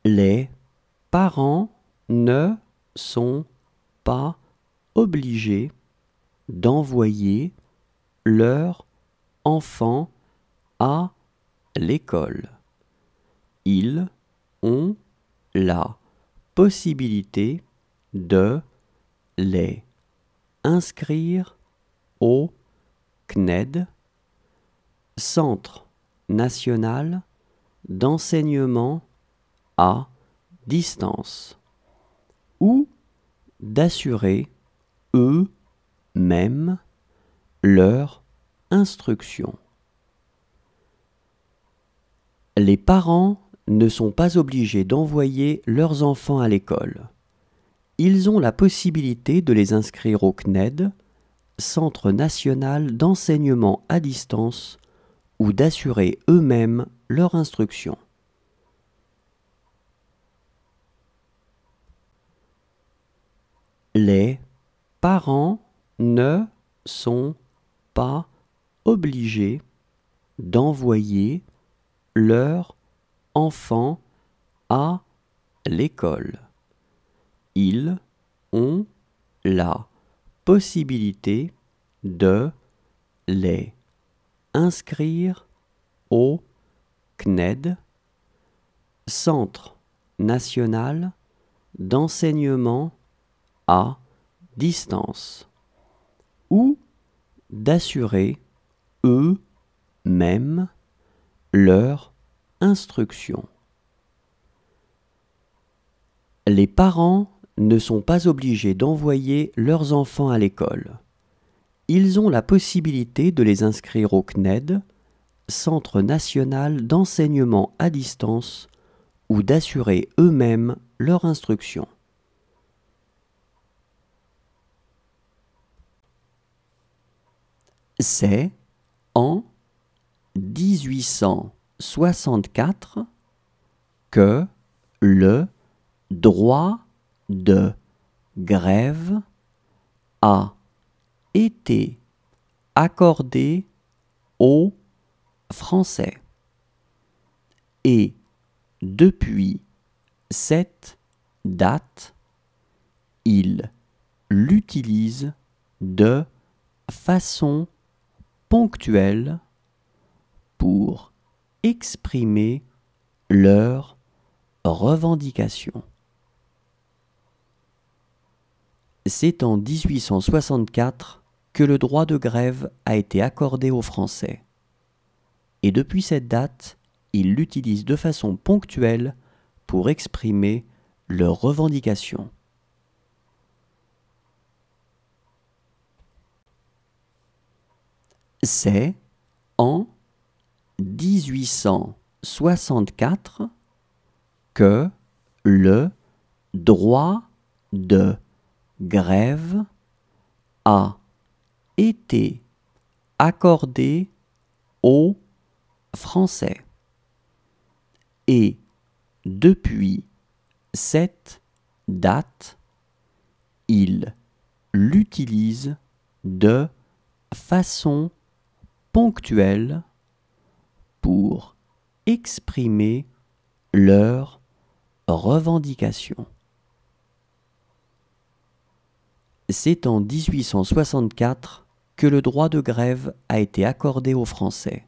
Les parents ne sont pas obligés d'envoyer leur enfant à l'école. Ils ont la possibilité de les inscrire au CNED, Centre national d'enseignement à distance, ou d'assurer eux-mêmes leur instruction. Les parents ne sont pas obligés d'envoyer leurs enfants à l'école. Ils ont la possibilité de les inscrire au CNED, Centre national d'enseignement à distance, ou d'assurer eux-mêmes leur instruction. Les parents ne sont pas obligés d'envoyer leur enfant à l'école. Ils ont la possibilité de les inscrire au CNED, Centre national d'enseignement à distance, ou d'assurer eux-mêmes leur instruction. Les parents ne sont pas obligés d'envoyer leurs enfants à l'école. Ils ont la possibilité de les inscrire au CNED, Centre national d'enseignement à distance, ou d'assurer eux-mêmes leur instruction. C'est en 1864 que le droit de grève a été accordé aux Français. Et depuis cette date, ils l'utilisent de façon ponctuelle pour exprimer leurs revendications. C'est en 1864 que le droit de grève a été accordé aux Français. Et depuis cette date, ils l'utilisent de façon ponctuelle pour exprimer leurs revendications. C'est en 1864 que le droit de grève a été accordé aux Français. Et depuis cette date, ils l'utilisent de façon ponctuelle pour exprimer leurs revendications. C'est en 1864 que le droit de grève a été accordé aux Français.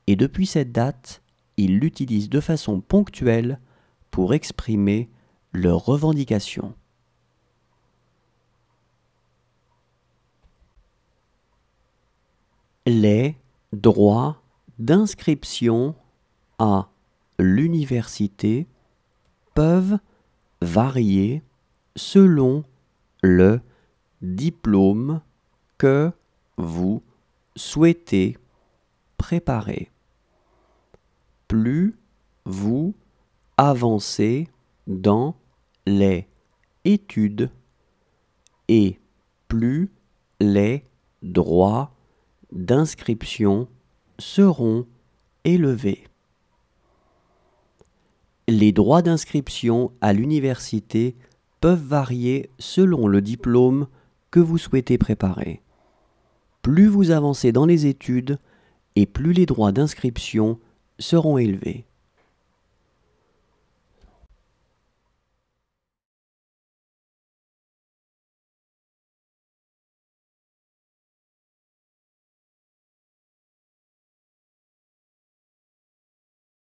Et depuis cette date, ils l'utilisent de façon ponctuelle pour exprimer leurs revendications. Les droits d'inscription à l'université peuvent varier selon le diplôme que vous souhaitez préparer. Plus vous avancez dans les études et plus les droits d'inscription seront élevés. Les droits d'inscription à l'université peuvent varier selon le diplôme que vous souhaitez préparer. Plus vous avancez dans les études et plus les droits d'inscription seront élevés.